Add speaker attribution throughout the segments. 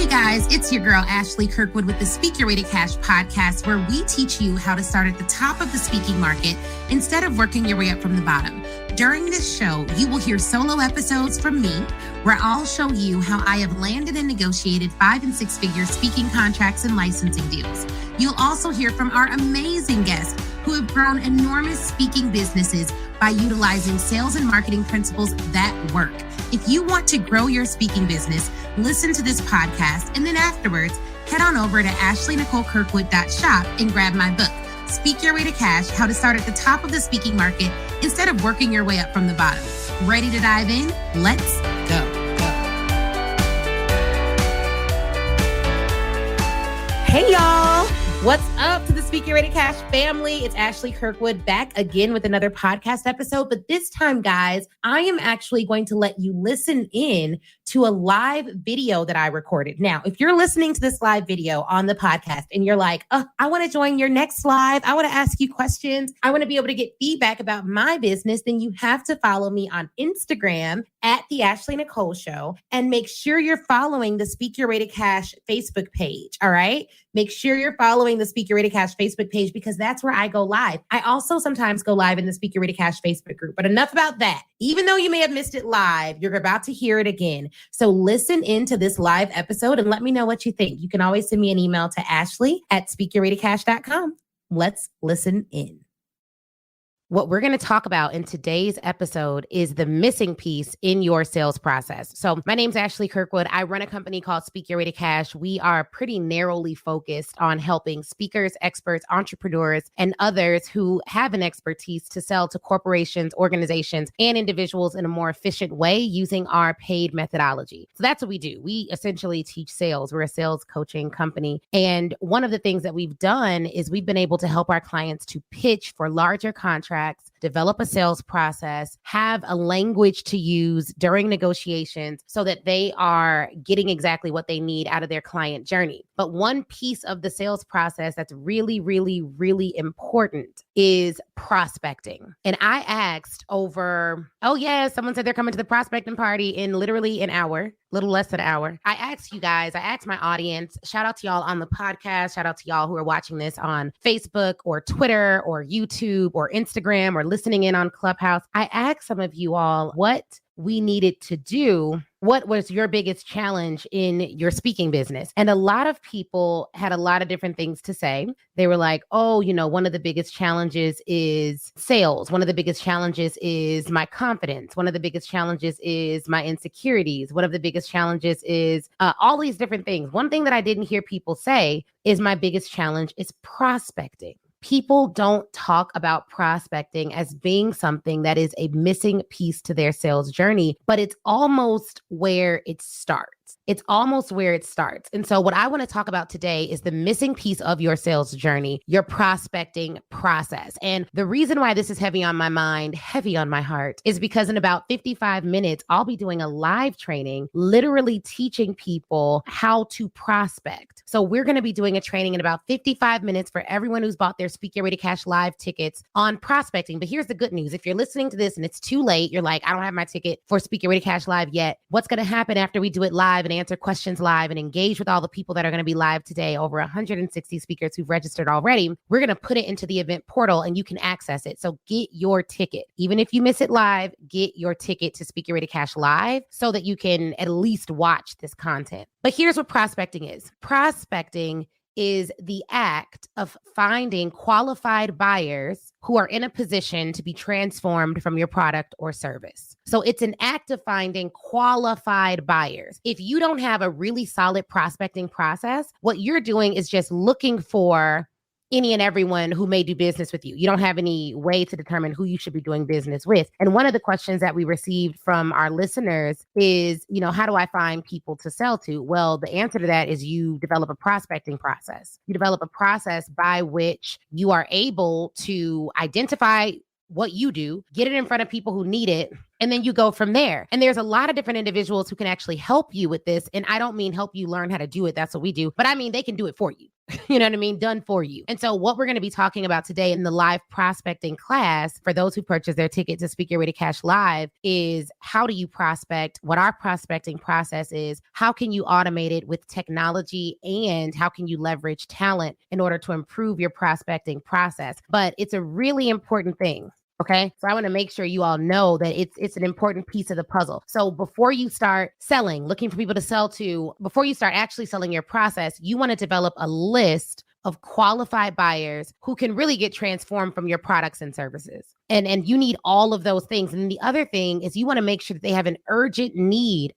Speaker 1: Hey guys, it's your girl Ashley Kirkwood with the Speak Your Way to Cash podcast, where we teach you how to start at the top of the speaking market instead of working your way up from the bottom. During this show, you will hear solo episodes from me, where I'll show you how I have landed and negotiated 5- and 6-figure speaking contracts and licensing deals. You'll also hear from our amazing guests who have grown enormous speaking businesses by utilizing sales and marketing principles that work. If you want to grow your speaking business, listen to this podcast, and then afterwards, head on over to ashleynicolekirkwood.shop and grab my book, Speak Your Way to Cash, How to Start at the Top of the Speaking Market instead of working your way up from the bottom. Ready to dive in? Let's go. Hey, y'all. What's up to the Speak Your Way to Cash family? It's Ashley Kirkwood back again with another podcast episode. But this time, guys, I am actually going to let you listen in to a live video that I recorded. Now, if you're listening to this live video on the podcast and you're like, I want to join your next live, I want to ask you questions, I want to be able to get feedback about my business, then you have to follow me on Instagram at The Ashley Nicole Show, and make sure you're following the Speak Your Way to Cash Facebook page, all right? Make sure you're following the Speak Your Way to Cash Facebook page because that's where I go live. I also sometimes go live in the Speak Your Way to Cash Facebook group, but enough about that. Even though you may have missed it live, you're about to hear it again. So listen into this live episode and let me know what you think. You can always send me an email to ashley@speakyourwaytocash.com. Let's listen in. What we're going to talk about in today's episode is the missing piece in your sales process. So my name's Ashley Kirkwood. I run a company called Speak Your Way to Cash. We are pretty narrowly focused on helping speakers, experts, entrepreneurs, and others who have an expertise to sell to corporations, organizations, and individuals in a more efficient way using our paid methodology. So that's what we do. We essentially teach sales. We're a sales coaching company. And one of the things that we've done is we've been able to help our clients to pitch for larger contracts, develop a sales process, have a language to use during negotiations so that they are getting exactly what they need out of their client journey. But one piece of the sales process that's really, really, really important is prospecting. And I asked someone said they're coming to the prospecting party in literally an hour, little less than an hour. I asked my audience, shout out to y'all on the podcast, shout out to y'all who are watching this on Facebook or Twitter or YouTube or Instagram or listening in on Clubhouse. I asked some of you all what we needed to do. What was your biggest challenge in your speaking business? And a lot of people had a lot of different things to say. They were like, one of the biggest challenges is sales. One of the biggest challenges is my confidence. One of the biggest challenges is my insecurities. One of the biggest challenges is all these different things. One thing that I didn't hear people say is my biggest challenge is prospecting. People don't talk about prospecting as being something that is a missing piece to their sales journey, but it's almost where it starts. And so what I want to talk about today is the missing piece of your sales journey, your prospecting process. And the reason why this is heavy on my mind, heavy on my heart, is because in about 55 minutes, I'll be doing a live training, literally teaching people how to prospect. So we're going to be doing a training in about 55 minutes for everyone who's bought their Speak Your Way to Cash live tickets on prospecting. But here's the good news. If you're listening to this and it's too late, you're like, I don't have my ticket for Speak Your Way to Cash live yet. What's going to happen after we do it live and answer questions live and engage with all the people that are going to be live today, over 160 speakers who've registered already? We're going to put it into the event portal and you can access it. So get your ticket. Even if you miss it live, get your ticket to Speak Your Way to Cash live so that you can at least watch this content. But here's what prospecting is. Prospecting is the act of finding qualified buyers who are in a position to be transformed from your product or service. So it's an act of finding qualified buyers. If you don't have a really solid prospecting process, what you're doing is just looking for any and everyone who may do business with you. You don't have any way to determine who you should be doing business with. And one of the questions that we received from our listeners is, how do I find people to sell to? Well, the answer to that is you develop a prospecting process. You develop a process by which you are able to identify what you do, get it in front of people who need it, and then you go from there. And there's a lot of different individuals who can actually help you with this. And I don't mean help you learn how to do it. That's what we do. But I mean, they can do it for you. You know what I mean? Done for you. And so what we're going to be talking about today in the live prospecting class, for those who purchase their ticket to Speak Your Way to Cash Live, is how do you prospect, what our prospecting process is, how can you automate it with technology, and how can you leverage talent in order to improve your prospecting process. But it's a really important thing. Okay. So I want to make sure you all know that it's an important piece of the puzzle. So before you start selling, looking for people to sell to, before you start actually selling your process, you want to develop a list of qualified buyers who can really get transformed from your products and services. And you need all of those things. And the other thing is you want to make sure that they have an urgent need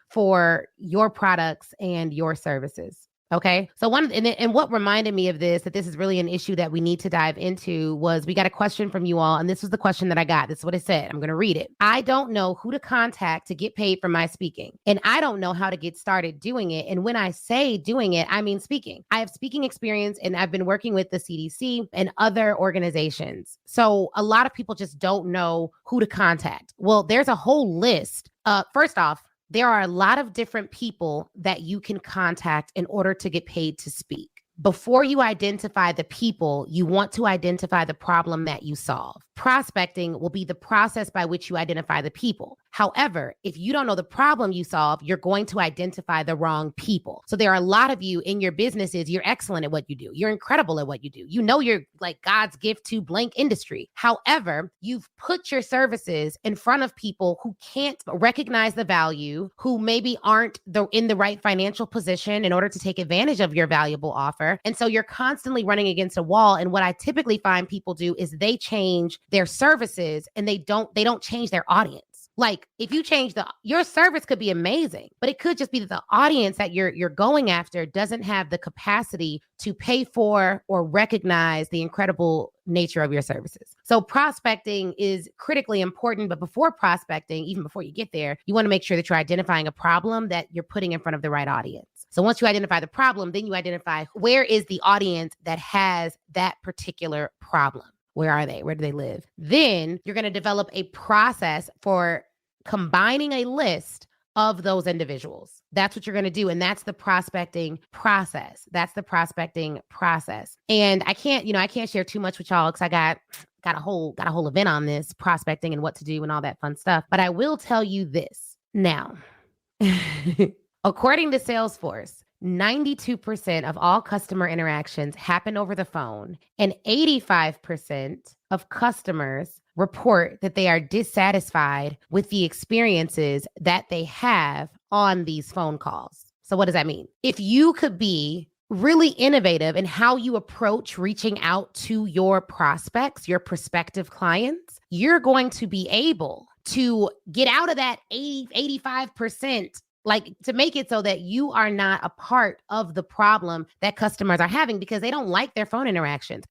Speaker 1: for your products and your services. Okay. So and what reminded me of this, that this is really an issue that we need to dive into, was we got a question from you all. And this was the question that I got. This is what it said. I'm going to read it. I don't know who to contact to get paid for my speaking. And I don't know how to get started doing it. And when I say doing it, I mean speaking. I have speaking experience and I've been working with the CDC and other organizations. So a lot of people just don't know who to contact. Well, there's a whole list. First off, there are a lot of different people that you can contact in order to get paid to speak. Before you identify the people, you want to identify the problem that you solve. Prospecting will be the process by which you identify the people. However, if you don't know the problem you solve, you're going to identify the wrong people. So there are a lot of you in your businesses, you're excellent at what you do. You're incredible at what you do. You know, you're like God's gift to blank industry. However, you've put your services in front of people who can't recognize the value, who maybe aren't in the right financial position in order to take advantage of your valuable offer. And so you're constantly running against a wall. And what I typically find people do is they change their services and they don't change their audience. Like if you change your service could be amazing, but it could just be that the audience that you're going after doesn't have the capacity to pay for or recognize the incredible nature of your services. So prospecting is critically important, but before prospecting, even before you get there, you want to make sure that you're identifying a problem that you're putting in front of the right audience. So once you identify the problem, then you identify where is the audience that has that particular problem. Where are they? Where do they live? Then you're going to develop a process for combining a list of those individuals. That's what you're going to do. And that's the prospecting process. And I can't share too much with y'all because I got a whole event on this prospecting and what to do and all that fun stuff. But I will tell you this now. According to Salesforce, 92% of all customer interactions happen over the phone, and 85% of customers report that they are dissatisfied with the experiences that they have on these phone calls. So what does that mean? If you could be really innovative in how you approach reaching out to your prospects, your prospective clients, you're going to be able to get out of that 85%, like to make it so that you are not a part of the problem that customers are having because they don't like their phone interactions.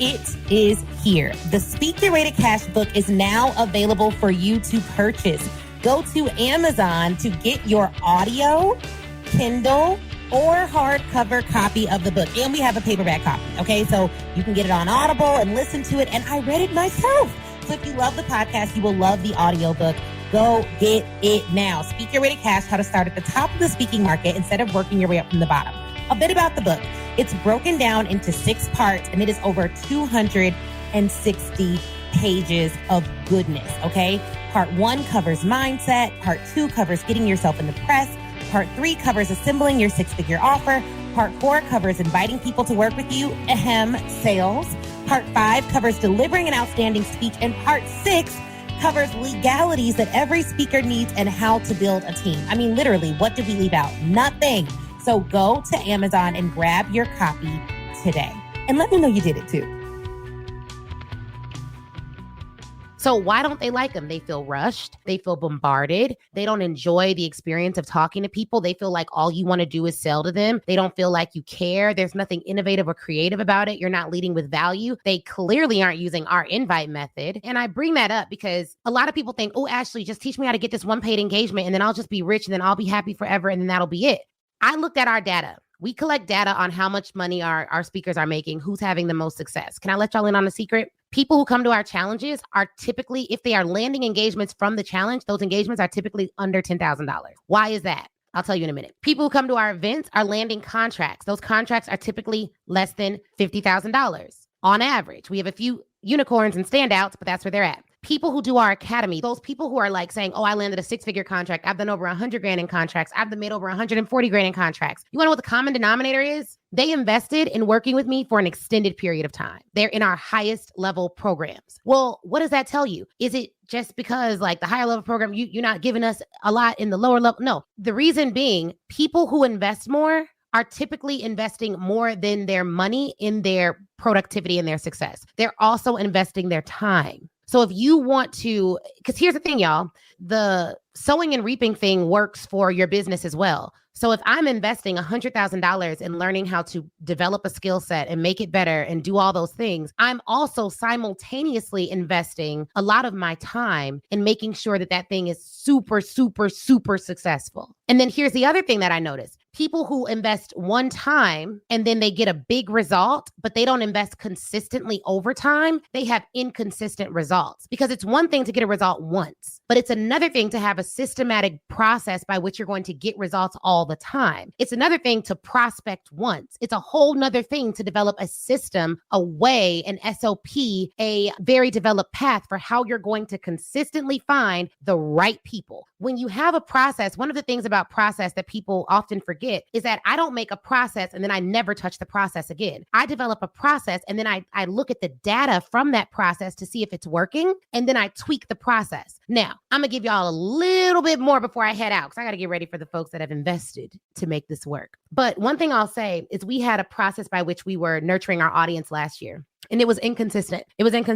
Speaker 1: It is here. The Speak Your Way to Cash book is now available for you to purchase. Go to Amazon to get your audio, Kindle, or hardcover copy of the book. And we have a paperback copy, okay? So you can get it on Audible and listen to it. And I read it myself. So if you love the podcast, you will love the audiobook. Go get it now. Speak Your Way to Cash, how to start at the top of the speaking market instead of working your way up from the bottom. A bit about the book. It's broken down into 6 parts, and it is over 260 pages of goodness, okay? Part 1 covers mindset. Part 2 covers getting yourself in the press. Part 3 covers assembling your 6-figure offer. Part 4 covers inviting people to work with you, sales. Part 5 covers delivering an outstanding speech. And Part 6 covers legalities that every speaker needs and how to build a team. I mean, literally, what did we leave out? Nothing. So go to Amazon and grab your copy today. And let me know you did it too. So why don't they like them? They feel rushed. They feel bombarded. They don't enjoy the experience of talking to people. They feel like all you want to do is sell to them. They don't feel like you care. There's nothing innovative or creative about it. You're not leading with value. They clearly aren't using our invite method. And I bring that up because a lot of people think, oh, Ashley, just teach me how to get this one paid engagement and then I'll just be rich and then I'll be happy forever and then that'll be it. I looked at our data. We collect data on how much money our speakers are making, who's having the most success. Can I let y'all in on a secret? People who come to our challenges are typically, if they are landing engagements from the challenge, those engagements are typically under $10,000. Why is that? I'll tell you in a minute. People who come to our events are landing contracts. Those contracts are typically less than $50,000 on average. We have a few unicorns and standouts, but that's where they're at. People who do our academy, those people who are like saying, oh, I landed a 6-figure contract. I've done over 100 grand in contracts. I've made over 140 grand in contracts. You want to know what the common denominator is? They invested in working with me for an extended period of time. They're in our highest level programs. Well, what does that tell you? Is it just because like the higher level program, you're not giving us a lot in the lower level? No, the reason being people who invest more are typically investing more than their money in their productivity and their success. They're also investing their time. So if you want to, because here's the thing, y'all, the sowing and reaping thing works for your business as well. So if I'm investing $100,000 in learning how to develop a skill set and make it better and do all those things, I'm also simultaneously investing a lot of my time in making sure that that thing is super, super, super successful. And then here's the other thing that I noticed. People who invest one time and then they get a big result, but they don't invest consistently over time, they have inconsistent results. Because it's one thing to get a result once, but it's another thing to have a systematic process by which you're going to get results all the time. It's another thing to prospect once. It's a whole nother thing to develop a system, a way, an SOP, a very developed path for how you're going to consistently find the right people. When you have a process, one of the things about process that people often forget is that I don't make a process and then I never touch the process again. I develop a process and then I look at the data from that process to see if it's working, and then I tweak the process. Now, I'm going to give y'all a little bit more before I head out because I got to get ready for the folks that have invested to make this work. But one thing I'll say is we had a process by which we were nurturing our audience last year. And it was inconsistent. We would send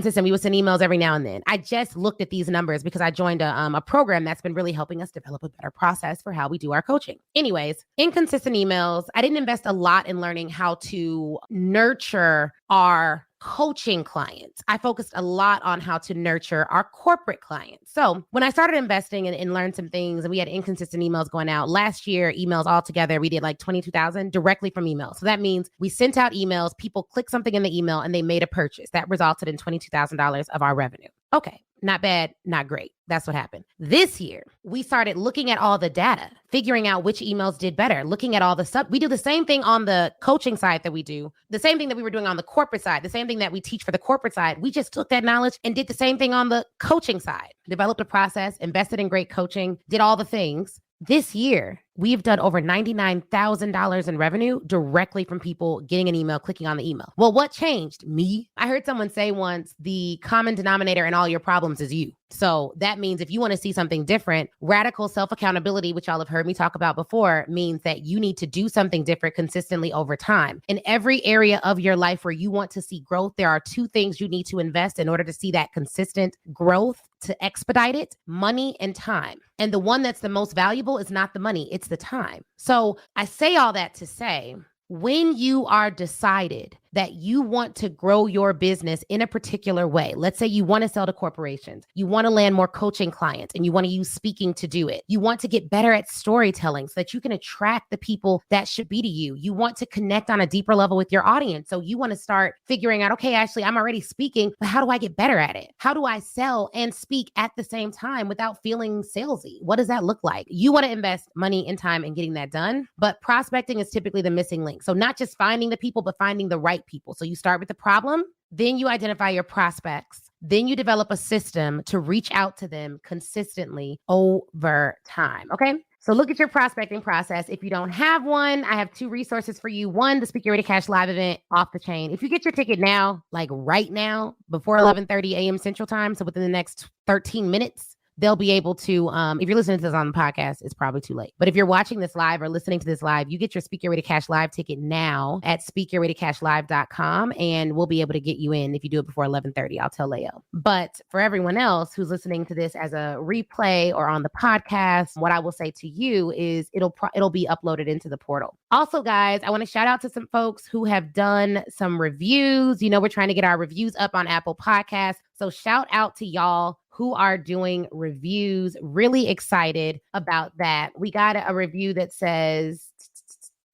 Speaker 1: emails every now and then. I just looked at these numbers because I joined a program that's been really helping us develop a better process for how we do our coaching. Anyways, inconsistent emails. I didn't invest a lot in learning how to nurture our coaching clients. I focused a lot on how to nurture our corporate clients. So when I started investing and learned some things, and we had inconsistent emails going out last year, emails altogether, we did like 22,000 directly from email. So that means we sent out emails, people clicked something in the email and they made a purchase. That resulted in $22,000 of our revenue. Okay. Not bad, not great. That's what happened. This year, we started looking at all the data, figuring out which emails did better, looking at all the we do the same thing on the coaching side that we do, the same thing that we were doing on the corporate side, the same thing that we teach for the corporate side. We just took that knowledge and did the same thing on the coaching side, developed a process, invested in great coaching, did all the things. This year, we've done over $99,000 in revenue directly from people getting an email, clicking on the email. Well, what changed? Me. I heard someone say once, the common denominator in all your problems is you. So that means if you want to see something different, radical self-accountability, which y'all have heard me talk about before, means that you need to do something different consistently over time. In every area of your life where you want to see growth, there are two things you need to invest in order to see that consistent growth, to expedite it: money and time. And the one that's the most valuable is not the money, it's the time. So I say all that to say, when you are decided that you want to grow your business in a particular way, let's say you want to sell to corporations, you want to land more coaching clients, and you want to use speaking to do it. You want to get better at storytelling so that you can attract the people that should be to you. You want to connect on a deeper level with your audience. So you want to start figuring out, okay, actually, I'm already speaking, but how do I get better at it? How do I sell and speak at the same time without feeling salesy? What does that look like? You want to invest money and time in getting that done, but prospecting is typically the missing link. So not just finding the people, but finding the right people. So you start with the problem, then you identify your prospects, then you develop a system to reach out to them consistently over time. Okay. So look at your prospecting process. If you don't have one, I have two resources for you. One, the Speak Your Way to Cash live event, off the chain. If you get your ticket now, like right now, before 11:30 a.m. Central Time, so within the next 13 minutes, they'll be able to, if you're listening to this on the podcast, it's probably too late. But if you're watching this live or listening to this live, you get your Speak Your Way to Cash live ticket now at speakyourwaytocashlive.com, and we'll be able to get you in if you do it before 11:30. I'll tell Leo. But for everyone else who's listening to this as a replay or on the podcast, what I will say to you is it'll be uploaded into the portal. Also, guys, I want to shout out to some folks who have done some reviews. You know, we're trying to get our reviews up on Apple Podcasts. So shout out to y'all who are doing reviews. Really excited about that. We got a review that says,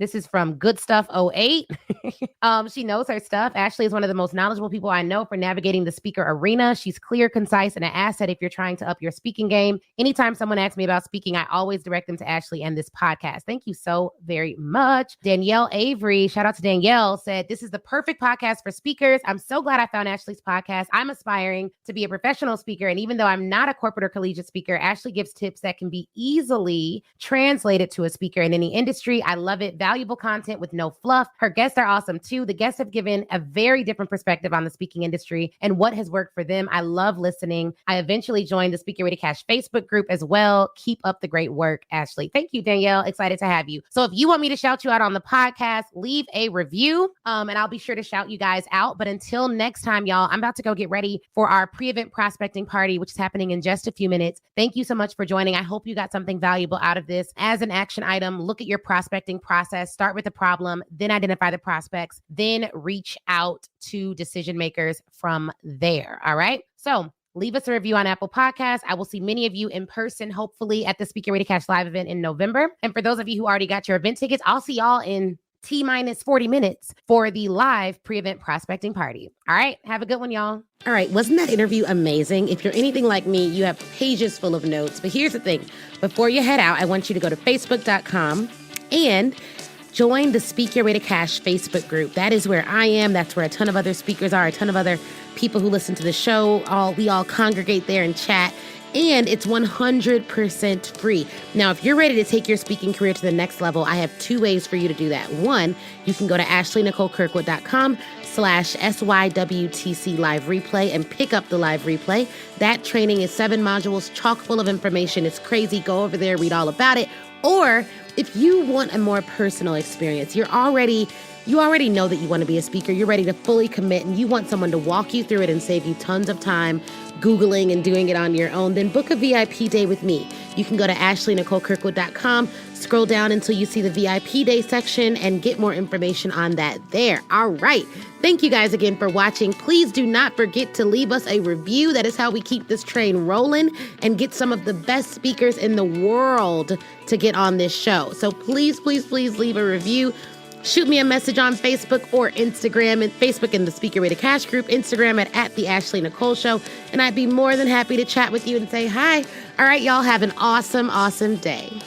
Speaker 1: This is from Good Stuff '08. She knows her stuff. Ashley is one of the most knowledgeable people I know for navigating the speaker arena. She's clear, concise, and an asset if you're trying to up your speaking game. Anytime someone asks me about speaking, I always direct them to Ashley and this podcast. Thank you so very much. Danielle Avery, shout out to Danielle, said, this is the perfect podcast for speakers. I'm so glad I found Ashley's podcast. I'm aspiring to be a professional speaker. And even though I'm not a corporate or collegiate speaker, Ashley gives tips that can be easily translated to a speaker in any industry. I love it. Valuable content with no fluff. Her guests are awesome too. The guests have given a very different perspective on the speaking industry and what has worked for them. I love listening. I eventually joined the Speaker Ready Cash Facebook group as well. Keep up the great work, Ashley. Thank you, Danielle. Excited to have you. So if you want me to shout you out on the podcast, leave a review and I'll be sure to shout you guys out. But until next time, y'all, I'm about to go get ready for our pre-event prospecting party, which is happening in just a few minutes. Thank you so much for joining. I hope you got something valuable out of this. As an action item, look at your prospecting process. Start with the problem, then identify the prospects, then reach out to decision makers from there. All right. So leave us a review on Apple Podcasts. I will see many of you in person, hopefully at the Speaker Ready Cash live event in November. And for those of you who already got your event tickets, I'll see y'all in T-minus 40 minutes for the live pre-event prospecting party. All right. Have a good one, y'all. All right. Wasn't that interview amazing? If you're anything like me, you have pages full of notes. But here's the thing. Before you head out, I want you to go to facebook.com and join the Speak Your Way to Cash Facebook group. That is where I am. That's where a ton of other speakers are, a ton of other people who listen to the show. We all congregate there and chat. And it's 100% free. Now, if you're ready to take your speaking career to the next level, I have two ways for you to do that. One, you can go to ashleynicolekirkwood.com/SYWTC live replay and pick up the live replay. That training is 7 modules, chock full of information. It's crazy. Go over there, read all about it. Or if you want a more personal experience, you already know that you want to be a speaker. You're ready to fully commit and you want someone to walk you through it and save you tons of time Googling and doing it on your own, then book a VIP day with me. You can go to ashleynicolekirkwood.com, scroll down until you see the VIP day section and get more information on that there. All right. Thank you guys again for watching. Please do not forget to leave us a review. That is how we keep this train rolling and get some of the best speakers in the world to get on this show. So please, please, please leave a review. Shoot me a message on Facebook or Instagram, and Facebook in the Speaker Ready Cash group, Instagram at the Ashley Nicole Show. And I'd be more than happy to chat with you and say hi. All right, y'all have an awesome, awesome day.